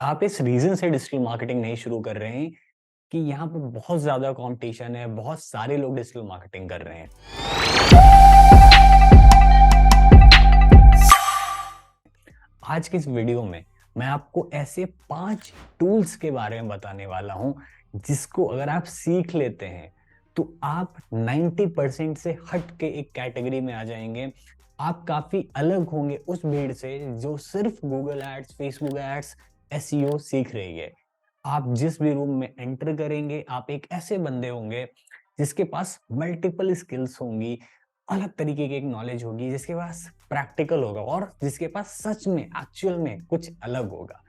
आप इस रीज़न से डिजिटल मार्केटिंग नहीं शुरू कर रहे हैं कि यहाँ पे बहुत ज़्यादा कॉम्पिटिशन है, बहुत सारे लोग डिजिटल मार्केटिंग कर रहे हैं। आज की इस वीडियो में मैं आपको ऐसे 5 टूल्स के बारे में बताने वाला हूँ, जिसको अगर आप सीख लेते हैं, तो आप 90% से हट के एक कैटेगरी में आ जाएँगे। आप काफ़ी अलग होंगे उस भीड़ से जो सिर्फ़ Google ads, Facebook ads, SEO सीख रही है। आप जिस भी रूम में एंटर करेंगे, आप एक ऐसे बंदे होंगे जिसके पास मल्टीपल स्किल्स होंगी, अलग तरीके की एक नॉलेज होगी, जिसके पास प्रैक्टिकल होगा और जिसके पास सच में एक्चुअल में कुछ अलग होगा।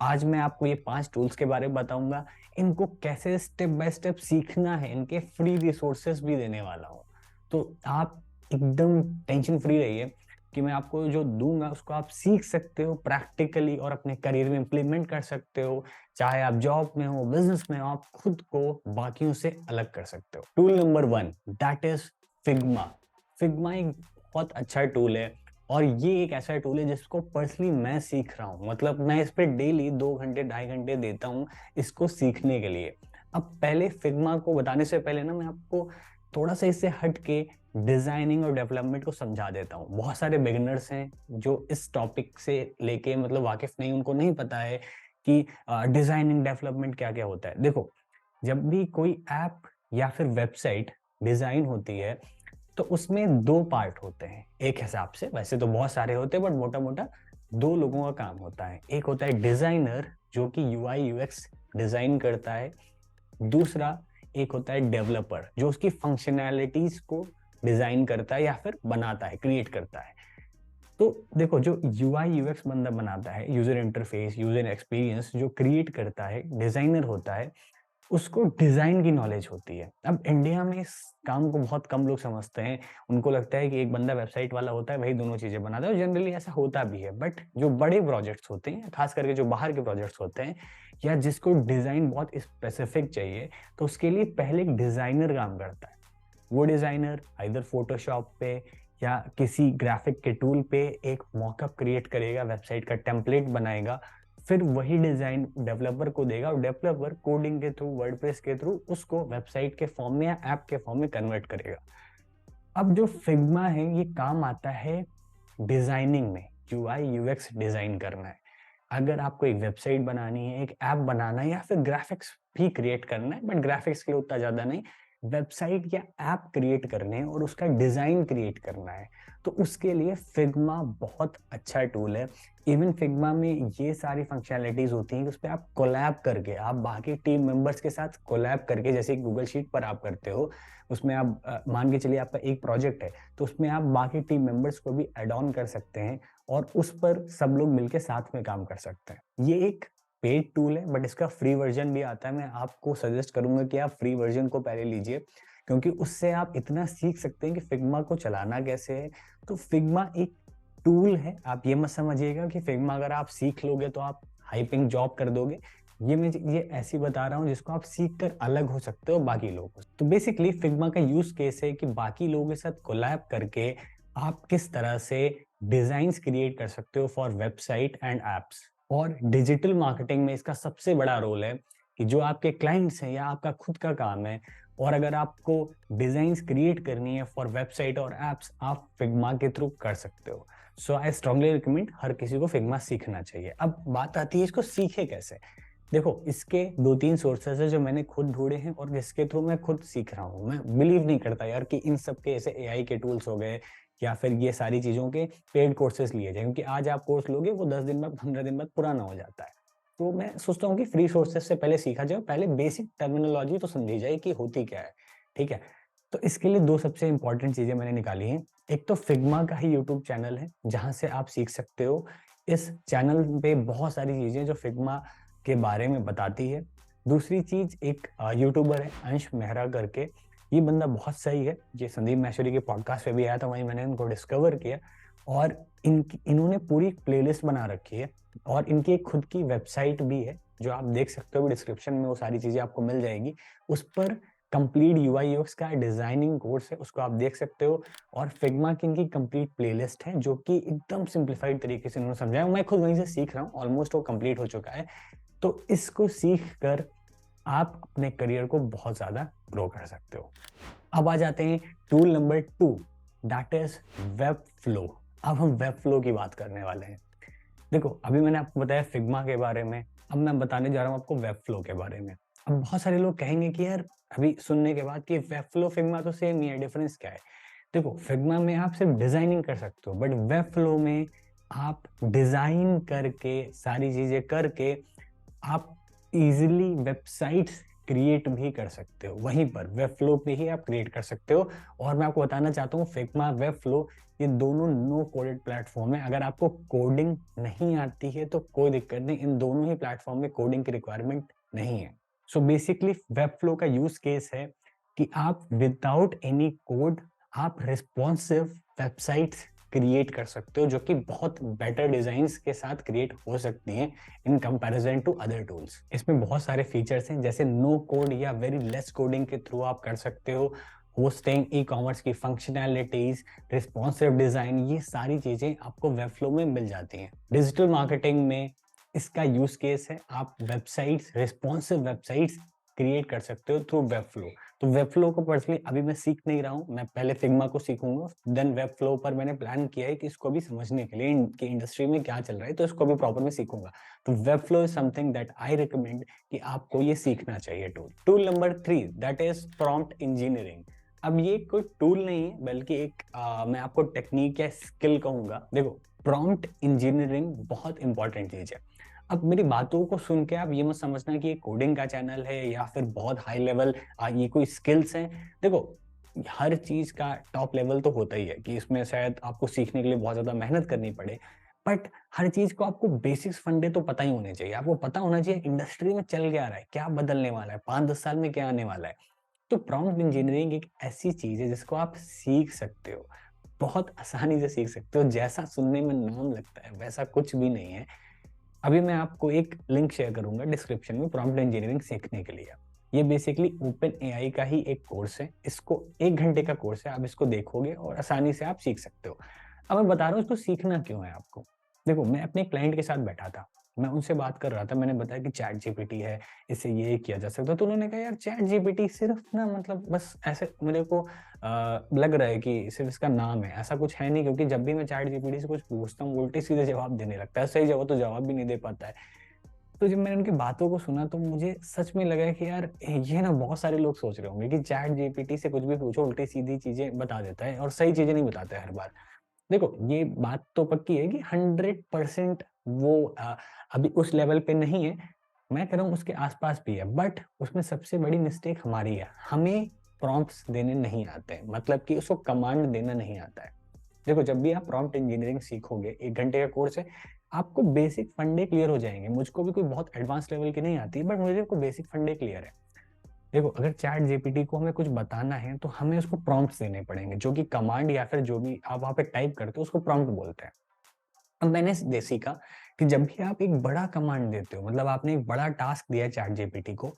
आज मैं आपको ये 5 टूल्स के बारे में बताऊंगा। इनको कैसे स्टेप बाय स्टेप सीखना है, इनके फ्री रिसोर्सेज भी देने वाला हूँ। तो आप एकदम टेंशन फ्री रहिए कि मैं आपको जो दूंगा उसको आप सीख सकते हो प्रैक्टिकली और अपने करियर में इम्प्लीमेंट कर सकते हो। चाहे आप जॉब में हो, बिजनेस में हो, आप खुद को बाकियों से अलग कर सकते हो। Tool number 1 that is Figma. Figma एक बहुत अच्छा टूल है और ये एक ऐसा टूल है जिसको पर्सनली मैं सीख रहा हूँ। मतलब मैं इस पे डेली 2 घंटे 2.5 घंटे देता हूँ इसको सीखने के लिए। अब पहले फिग्मा को बताने से पहले ना मैं आपको थोड़ा सा इससे हट के डिजाइनिंग और डेवलपमेंट को समझा देता हूँ। बहुत सारे बिगिनर्स हैं जो इस टॉपिक से लेके मतलब वाकिफ नहीं, उनको नहीं पता है कि डिजाइनिंग डेवलपमेंट क्या क्या होता है। देखो, जब भी कोई ऐप या फिर वेबसाइट डिजाइन होती है तो उसमें 2 पार्ट होते हैं एक हिसाब से। वैसे तो बहुत सारे होते हैं बट मोटा-मोटा 2 लोगों का काम होता है। एक होता है डिजाइनर जो कि यूआई यूएक्स डिजाइन करता है। दूसरा एक होता है डेवलपर जो उसकी फंक्शनैलिटीज को डिजाइन करता है या फिर बनाता है, क्रिएट करता है। तो देखो, जो यूआई यूएक्स बंदा बनाता है, यूजर इंटरफेस, यूजर एक्सपीरियंस जो क्रिएट करता है, डिजाइनर होता है, उसको डिजाइन की नॉलेज होती है। अब इंडिया में इस काम को बहुत कम लोग समझते हैं। उनको लगता है कि एक बंदा वेबसाइट वाला होता है, वही दोनों चीजें बनाता है, और जनरली ऐसा होता भी है। बट जो बड़े प्रोजेक्ट्स होते हैं, खास करके जो बाहर के प्रोजेक्ट्स होते हैं या जिसको डिजाइन बहुत स्पेसिफिक चाहिए, तो उसके लिए पहले एक डिजाइनर काम करता है। वो डिजाइनर आइदर फोटोशॉप पे या किसी ग्राफिक के टूल पे एक मॉकअप क्रिएट करेगा, वेबसाइट का टेम्पलेट बनाएगा, फिर वही डिजाइन डेवलपर को देगा और डेवलपर कोडिंग के थ्रू, वर्डप्रेस के थ्रू उसको वेबसाइट के फॉर्म में या ऐप के फॉर्म में कन्वर्ट करेगा। अब जो फिग्मा है ये काम आता है डिजाइनिंग में, यूआई यूएक्स डिजाइन करना है। अगर आपको एक वेबसाइट बनानी है, एक ऐप बनाना है या फिर ग्राफिक्स भी क्रिएट करना है, बट ग्राफिक्स के लिए उतना ज्यादा नहीं, वेबसाइट या ऐप क्रिएट करने हैं और उसका डिजाइन क्रिएट करना है, तो उसके लिए फिग्मा बहुत अच्छा टूल है। इवन फिग्मा में ये सारी फंक्शनैलिटीज होती हैं कि उस पर आप कोलैब करके, आप बाकी टीम मेंबर्स के साथ कोलैब करके, जैसे गूगल शीट पर आप करते हो, उसमें आप मान के चलिए आपका एक प्रोजेक्ट है, तो उसमें आप बाकी टीम मेंबर्स को भी ऐड ऑन कर सकते हैं और उस पर सब लोग मिलके साथ में काम कर सकते हैं। ये एक पेड टूल है बट इसका फ्री वर्जन भी आता है। मैं आपको सजेस्ट करूंगा कि आप फ्री वर्जन को पहले लीजिए, क्योंकि उससे आप इतना सीख सकते हैं कि फिग्मा को चलाना कैसे है। तो फिग्मा एक टूल है, आप ये मत समझिएगा कि फिग्मा अगर आप सीख लोगे तो आप हाइपिंग जॉब कर दोगे। ये ऐसी बता रहा हूँ जिसको आप सीख कर अलग हो सकते हो बाकी लोगों से। तो बेसिकली फिग्मा का यूज केस है कि बाकी लोगों के साथ कोलैब करके आप किस तरह से डिजाइन्स क्रिएट कर सकते हो फॉर वेबसाइट एंड एप्स। और डिजिटल मार्केटिंग में इसका सबसे बड़ा रोल है कि जो आपके क्लाइंट्स हैं या आपका खुद का काम है, और अगर आपको डिजाइन्स क्रिएट करनी है फॉर वेबसाइट और एप्स, आप फिग्मा के थ्रू कर सकते हो। सो आई स्ट्रांगली रिकमेंड हर किसी को फिग्मा सीखना चाहिए। अब बात आती है इसको सीखे कैसे। देखो, इसके 2-3 सोर्सेस है जो मैंने खुद ढूंढे हैं और जिसके थ्रू मैं खुद सीख रहा हूँ। मैं बिलीव नहीं करता यार कि इन सब के ऐसे एआई के टूल्स हो गए या फिर ये सारी चीजों के पेड कोर्सेज लिए जाए, क्योंकि आज आप कोर्स लोगे वो 10 दिन बाद, 15 दिन बाद पुराना हो जाता है। तो मैं सोचता हूँ कि फ्री सोर्सेज से पहले सीखा जाए, पहले बेसिक टर्मिनोलॉजी तो समझी जाए कि होती क्या है। ठीक है, तो इसके लिए 2 सबसे इंपॉर्टेंट चीजें मैंने निकाली हैं। एक तो फिग्मा का ही यूट्यूब चैनल है जहां से आप सीख सकते हो। इस चैनल पे बहुत सारी चीजें जो फिग्मा के बारे में बताती है। दूसरी चीज, एक यूट्यूबर है अंश मेहरा करके, ये बंदा बहुत सही है। ये संदीप माहेश्वरी के पॉडकास्ट पे भी आया था, वहीं मैंने इनको डिस्कवर किया। और इन्होंने पूरी प्लेलिस्ट बना रखी है और इनकी एक खुद की वेबसाइट भी है जो आप देख सकते हो, डिस्क्रिप्शन में वो सारी चीजें आपको मिल जाएगी। उस पर कंप्लीट यूआई यूएक्स का डिजाइनिंग कोर्स है, उसको आप देख सकते हो। और फिग्मा की इनकी कंप्लीट प्लेलिस्ट है जो कि एकदम सिंप्लीफाइड तरीके से उन्होंने समझाया। मैं खुद वहीं से सीख रहा हूँ, ऑलमोस्ट वो कंप्लीट हो चुका है। तो इसको सीख कर आप अपने करियर को बहुत ज्यादा ग्रो कर सकते हो। अब आ जाते हैं tool number 2, that is web flow. अब हम वेब फ्लो की बात करने वाले हैं। देखो, अभी मैंने आपको बताया फिग्मा के बारे में, अब मैं बताने जा रहा हूँ आपको वेब फ्लो के बारे में। अब बहुत सारे लोग कहेंगे कि यार अभी सुनने के बाद कि वेब फ्लो फिग्मा तो सेम ही है, डिफरेंस क्या है? देखो, फिग्मा में आप सिर्फ डिजाइनिंग कर सकते हो, बट वेब फ्लो में आप डिजाइन करके, सारी चीजें करके आप इजीली वेबसाइट्स क्रिएट भी कर सकते हो। वहीं पर वेब फ्लो पे ही आप क्रिएट कर सकते हो। और मैं आपको बताना चाहता हूँ, फिग्मा, वेब फ्लो, ये दोनों नो कोडेड प्लेटफॉर्म है। अगर आपको कोडिंग नहीं आती है तो कोई दिक्कत नहीं, इन दोनों ही प्लेटफॉर्म में कोडिंग की रिक्वायरमेंट नहीं है। सो बेसिकली वेब फ्लो का यूज केस है कि आप विदाउट एनी कोड आप रिस्पॉन्सिव वेबसाइट्स क्रिएट कर सकते हो, जो कि बहुत बेटर डिजाइन्स के साथ क्रिएट हो सकती हैं in comparison to other tools. इसमें बहुत सारे फीचर्स हैं, जैसे नो कोड या वेरी लेस कोडिंग के थ्रू आप कर सकते हो, होस्टिंग, ई कॉमर्स की फंक्शनैलिटीज, रिस्पॉन्सिव डिजाइन, ये सारी चीजें आपको वेबफ्लो में मिल जाती हैं। डिजिटल मार्केटिंग में इसका यूज केस है, आप वेबसाइट्स, रिस्पॉन्सिव वेबसाइट्स क्रिएट कर सकते हो थ्रू वेबफ्लो। तो वेबफ्लो को पर्सनली अभी मैं सीख नहीं रहा हूँ, मैं पहले फिग्मा को सीखूंगा, देन वेबफ्लो पर मैंने प्लान किया है कि इसको भी समझने के लिए कि इंडस्ट्री में क्या चल रहा है, तो इसको भी प्रॉपर में सीखूंगा। तो Webflow is something that I recommend कि आपको ये सीखना चाहिए tool. Tool number 3, that is prompt engineering. अब ये कोई टूल नहीं है, बल्कि एक मैं आपको टेक्निक या स्किल कहूंगा। देखो, प्रॉम्प्ट इंजीनियरिंग बहुत इंपॉर्टेंट चीज है। अब मेरी बातों को सुन के आप ये मत समझना कि ये कोडिंग का चैनल है या फिर बहुत हाई लेवल ये कोई स्किल्स हैं। देखो, हर चीज का टॉप लेवल तो होता ही है कि इसमें शायद आपको सीखने के लिए बहुत ज्यादा मेहनत करनी पड़े, बट हर चीज को आपको बेसिक्स फंडे तो पता ही होने चाहिए। आपको पता होना चाहिए इंडस्ट्री में चल क्या रहा है, क्या बदलने वाला है, 5-10 साल में क्या आने वाला है। तो प्रॉम्प्ट इंजीनियरिंग एक ऐसी चीज है जिसको आप सीख सकते हो, बहुत आसानी से सीख सकते हो। जैसा सुनने में नाम लगता है वैसा कुछ भी नहीं है। अभी मैं आपको एक लिंक शेयर करूंगा डिस्क्रिप्शन में प्रॉम्प्ट इंजीनियरिंग सीखने के लिए। ये बेसिकली ओपन एआई का ही एक कोर्स है, इसको 1 घंटे का कोर्स है, आप इसको देखोगे और आसानी से आप सीख सकते हो। अब मैं बता रहा हूँ इसको सीखना क्यों है आपको। देखो, मैं अपने क्लाइंट के साथ बैठा था, मैं उनसे बात कर रहा था, मैंने बताया कि चैट जीपीटी है, इससे ये किया जा सकता है। तो उन्होंने कहा यार चैट जीपीटी सिर्फ ना, मतलब बस ऐसे मेरे को लग रहा है कि सिर्फ इसका नाम है, ऐसा कुछ है नहीं। क्योंकि जब भी मैं चैट जीपीटी से कुछ पूछता हूँ उल्टे सीधे जवाब देने लगता है, सही जवाब तो जवाब भी नहीं दे पाता है। तो जब मैंने उनकी बातों को सुना तो मुझे सच में लगा कि यार ये ना, बहुत सारे लोग सोच रहे होंगे कि चैट जीपीटी से कुछ भी पूछो उल्टी सीधी चीजें बता देता है और सही चीजें नहीं बताता है हर बार। देखो, ये बात तो पक्की है कि 100% वो अभी उस लेवल पे नहीं है, मैं कह रहा हूँ उसके आसपास भी है। बट उसमें सबसे बड़ी मिस्टेक हमारी है, हमें प्रॉम्प्ट्स देने नहीं आते हैं, मतलब कि उसको कमांड देना नहीं आता है। देखो, जब भी आप प्रॉम्प्ट इंजीनियरिंग सीखोगे, 1 घंटे का कोर्स है, आपको बेसिक फंडे क्लियर हो जाएंगे। मुझको भी कोई बहुत एडवांस लेवल की नहीं आती, बट मुझे को बेसिक फंडे क्लियर है। देखो, अगर चैट जीपीटी को हमें कुछ बताना है तो हमें उसको प्रॉम्प्ट्स देने पड़ेंगे, जो कि कमांड या फिर जो भी आप वहां पे टाइप करते हो उसको प्रॉम्प्ट बोलते हैं। अब मैंने ये सीखा कि जब भी आप एक बड़ा कमांड देते हो, मतलब आपने एक बड़ा टास्क दिया है चैट जीपीटी को,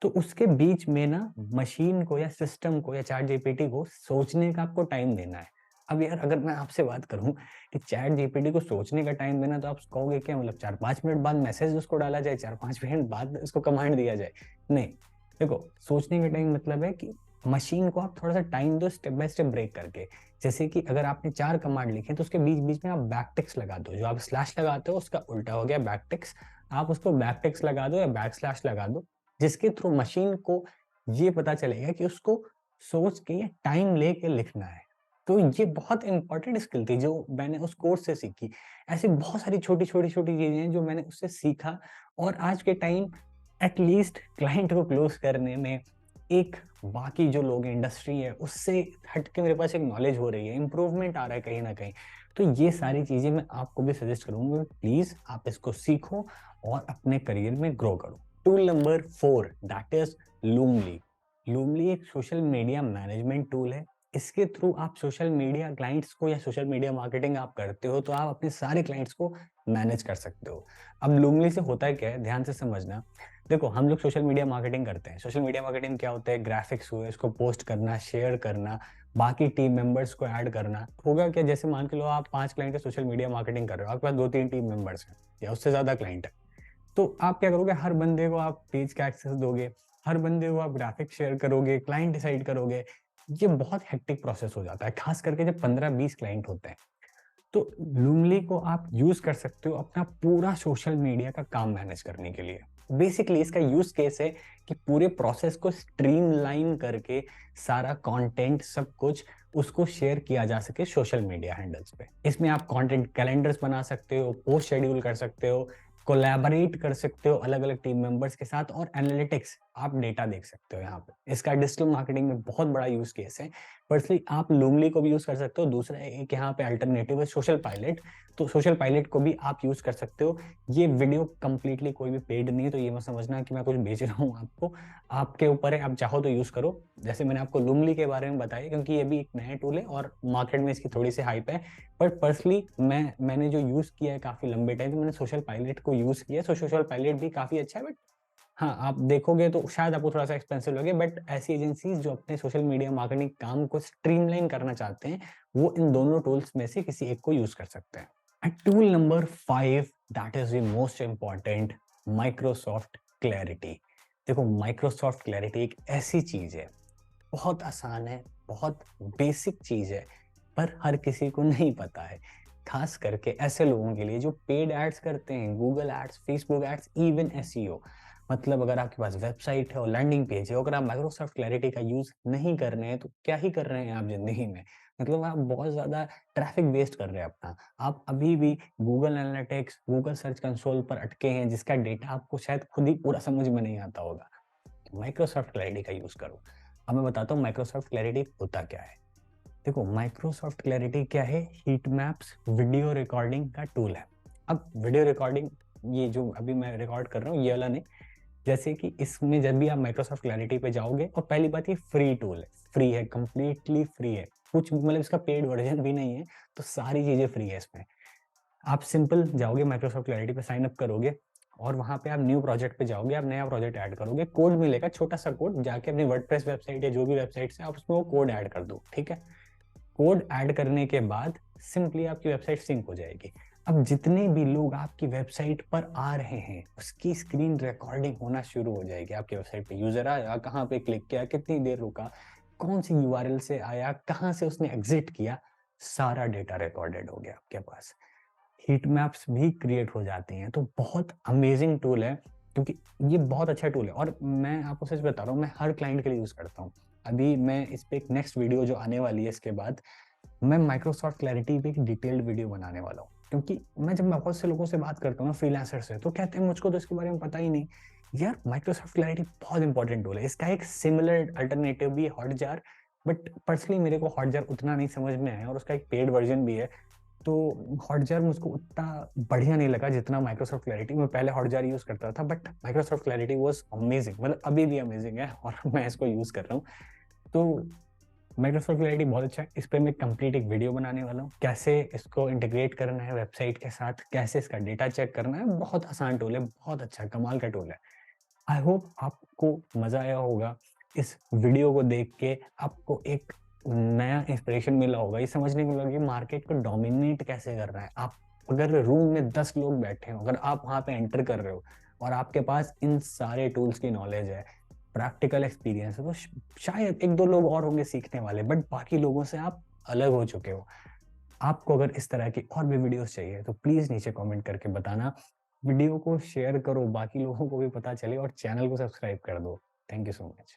तो उसके बीच में ना मशीन को या सिस्टम को या चैट जीपीटी को सोचने का आपको टाइम देना है। अब यार अगर मैं आपसे बात करूं कि चैट जीपीटी को सोचने का टाइम देना, तो आप कहोगे क्या, मतलब 4-5 मिनट बाद मैसेज उसको डाला जाए, 4-5 मिनट बाद उसको कमांड दिया जाए? नहीं। देखो, सोचने का टाइम मतलब है कि मशीन को आप थोड़ा सा टाइम दो, स्टेप बाय स्टेप ब्रेक करके। जैसे कि अगर आपने 4 कमांड लिखे तो उसके बीच बीच में आप बैकटिक्स लगा दो, जो आप स्लैश लगाते हो उसका उल्टा हो गया बैकटिक्स, आप उसको बैकटिक्स लगा दो या बैक स्लैश लगा दो, जिसके थ्रू मशीन को ये पता चलेगा कि उसको सोच के या टाइम लेके लिखना है। तो ये बहुत इंपॉर्टेंट स्किल थी जो मैंने उस कोर्स से सीखी। ऐसी बहुत सारी छोटी छोटी छोटी चीजें हैं जो मैंने उससे सीखा, और आज के टाइम एटलीस्ट क्लाइंट को क्लोज करने में, एक बाकी जो लोग इंडस्ट्री है उससे हट के मेरे पास एक नॉलेज हो रही है, इंप्रूवमेंट आ रहा है कहीं ना कहीं। तो ये सारी चीजें मैं आपको भी सजेस्ट करूंगा, प्लीज आप इसको सीखो और अपने करियर में ग्रो करो। Tool number 4, that is Loomly. Loomly एक सोशल मीडिया मैनेजमेंट टूल है। इसके थ्रू आप सोशल मीडिया क्लाइंट्स को, या सोशल मीडिया मार्केटिंग आप करते हो तो आप अपने सारे क्लाइंट्स को मैनेज कर सकते हो। अब लूमली से होता है क्या है, ध्यान से समझना। देखो हम लोग सोशल मीडिया मार्केटिंग करते हैं। सोशल मीडिया मार्केटिंग क्या होता है? ग्राफिक्स हुए, इसको पोस्ट करना, शेयर करना, बाकी टीम मेंबर्स को ऐड करना। होगा क्या, जैसे मान के लो आप 5 क्लाइंट के सोशल मीडिया मार्केटिंग कर रहे हो, आपके पास 2-3 टीम मेंबर्स हैं या उससे ज्यादा क्लाइंट है, तो आप क्या करोगे? हर बंदे को आप पेज का एक्सेस दोगे, हर बंदे को आप ग्राफिक शेयर करोगे, क्लाइंट डिसाइड करोगे। ये बहुत हेक्टिक प्रोसेस हो जाता है, खास करके जब 15-20 क्लाइंट होते हैं। तो लूमली को आप यूज कर सकते हो अपना पूरा सोशल मीडिया का काम मैनेज करने के लिए। बेसिकली इसका यूज केस है कि पूरे प्रोसेस को स्ट्रीमलाइन करके सारा कंटेंट सब कुछ उसको शेयर किया जा सके सोशल मीडिया हैंडल्स पे। इसमें आप कंटेंट कैलेंडर्स बना सकते हो, पोस्ट शेड्यूल कर सकते हो, कोलैबोरेट कर सकते हो अलग अलग टीम मेंबर्स के साथ, और एनालिटिक्स आप डेटा देख सकते हो। यहाँ पे इसका डिजिटल मार्केटिंग में बहुत बड़ा यूज केस है। पर्सनली आप लूमली को भी यूज कर सकते हो। दूसरा एक यहाँ पे अल्टरनेटिव है सोशल पायलट, तो सोशल पायलट को भी आप यूज कर सकते हो। ये वीडियो कंप्लीटली कोई भी पेड नहीं है, तो ये मत समझना कि मैं कुछ बेच रहा हूँ आपको, आपके ऊपर है, आप चाहो तो यूज करो। जैसे मैंने आपको लूमली के बारे में बताया, क्योंकि ये भी एक नया टूल है और मार्केट में इसकी थोड़ी सी हाइप है। बट पर्सनली मैंने जो यूज किया है काफी लंबे टाइम, तो मैंने सोशल पायलट को यूज किया। सो सोशल पायलट भी काफी अच्छा है, बट हाँ, आप देखोगे तो शायद आपको थोड़ा सा एक्सपेंसिव लगे। बट ऐसी एजेंसीज जो अपने सोशल मीडिया मार्केटिंग काम को स्ट्रीमलाइन करना चाहते हैं, वो इन दोनों टूल्स में से किसी एक को यूज कर सकते हैं। And tool number 5, that is the most important, Microsoft clarity. देखो माइक्रोसॉफ्ट क्लैरिटी एक ऐसी चीज है, बहुत आसान है, बहुत बेसिक चीज है, पर हर किसी को नहीं पता है। खास करके ऐसे लोगों के लिए जो पेड एड्स करते हैं, Google ads, Facebook ads, even SEO. मतलब अगर आपके पास वेबसाइट है और लैंडिंग पेज है, अगर आप माइक्रोसॉफ्ट क्लैरिटी का यूज नहीं कर रहे हैं, तो क्या ही कर रहे हैं आप जिंदगी में? मतलब आप बहुत ज्यादा ट्रैफिक वेस्ट कर रहे हैं अपना। आप अभी भी Google analytics, Google search console पर अटके हैं, जिसका डेटा आपको शायद खुद ही पूरा समझ में नहीं आता होगा। माइक्रोसॉफ्ट क्लैरिटी का यूज करो। अब मैं बताता हूँ माइक्रोसॉफ्ट क्लैरिटी होता क्या है। देखो माइक्रोसॉफ्ट क्लैरिटी क्या है? हीट मैप्स वीडियो रिकॉर्डिंग का टूल है। अब वीडियो रिकॉर्डिंग, ये जो अभी मैं रिकॉर्ड कर रहा हूँ ये वाला नहीं, जैसे कि इसमें जब भी आप माइक्रोसॉफ्ट क्लैरिटी पे जाओगे, और पहली बात ये फ्री टूल है, फ्री है, कंप्लीटली फ्री है, कुछ मतलब इसका पेड वर्जन भी नहीं है, तो सारी चीजें फ्री है इसमें। आप सिंपल जाओगे माइक्रोसॉफ्ट क्लैरिटी पे, साइन अप करोगे, और वहां पे आप न्यू प्रोजेक्ट पे जाओगे, आप नया प्रोजेक्ट ऐड करोगे, कोड मिलेगा, छोटा सा कोड, जाके अपनी वर्डप्रेस वेबसाइट या जो भी वेबसाइट है आप उसमें वो कोड ऐड कर दो, ठीक है। कोड ऐड करने के बाद सिंपली आपकी वेबसाइट सिंक हो जाएगी। अब जितने भी लोग आपकी वेबसाइट पर आ रहे हैं, उसकी स्क्रीन रिकॉर्डिंग होना शुरू हो जाएगी। आपकी वेबसाइट पे यूजर आया, कहाँ पे क्लिक किया, कितनी देर रुका, कौन सी यूआरएल से आया, कहाँ से उसने एग्जिट किया, सारा डेटा रिकॉर्डेड हो गया आपके पास। हीट मैप्स भी क्रिएट हो जाती हैं। तो बहुत अमेजिंग टूल है, क्योंकि ये बहुत अच्छा टूल है, और मैं आपको सच बता रहा हूँ, मैं हर क्लाइंट के लिए यूज करता हूँ। अभी मैं इस पे एक नेक्स्ट वीडियो जो आने वाली है इसके बाद, मैं माइक्रोसॉफ्ट क्लैरिटी पे एक डिटेल्ड वीडियो बनाने वाला हूँ। क्योंकि मैं जब बहुत से लोगों से बात करता हूँ ना, फ्रीलांसर से, तो कहते हैं मुझको तो इसके बारे में पता ही नहीं। यार माइक्रोसॉफ्ट क्लैरिटी बहुत इंपॉर्टेंट टूल है। इसका एक सिमिलर अल्टरनेटिव भी है, हॉटजार, बट पर्सनली मेरे को हॉटजार उतना नहीं समझ में आया, और उसका एक पेड वर्जन भी है। तो हॉटजार मुझको उतना बढ़िया नहीं लगा जितना माइक्रोसॉफ्ट क्लैरिटी। मैं पहले हॉटजार यूज करता था, but Microsoft clarity was amazing, मतलब अभी भी अमेजिंग है, और मैं इसको यूज कर रहा हूँ। तो माइक्रोसॉफ्ट क्लैरिटी बहुत अच्छा है। इस पर मैं कंप्लीट एक वीडियो बनाने वाला हूँ, कैसे इसको इंटीग्रेट करना है वेबसाइट के साथ, कैसे इसका डेटा चेक करना है। बहुत आसान टूल है, बहुत अच्छा कमाल का टूल है। आई होप आपको मजा आया होगा इस वीडियो को देख के, आपको एक नया इंस्पिरेशन मिला होगा, ये समझने को मिला कि मार्केट को डोमिनेट कैसे करना है। आप अगर रूम में 10 लोग बैठे हो, अगर आप वहां पे एंटर कर रहे हो, और आपके पास इन सारे टूल्स की नॉलेज है, प्रैक्टिकल एक्सपीरियंस है, तो शायद 1-2 लोग और होंगे सीखने वाले, बट बाकी लोगों से आप अलग हो चुके हो। आपको अगर इस तरह की और भी वीडियोस चाहिए, तो प्लीज नीचे कमेंट करके बताना। वीडियो को शेयर करो, बाकी लोगों को भी पता चले, और चैनल को सब्सक्राइब कर दो। Thank you so much.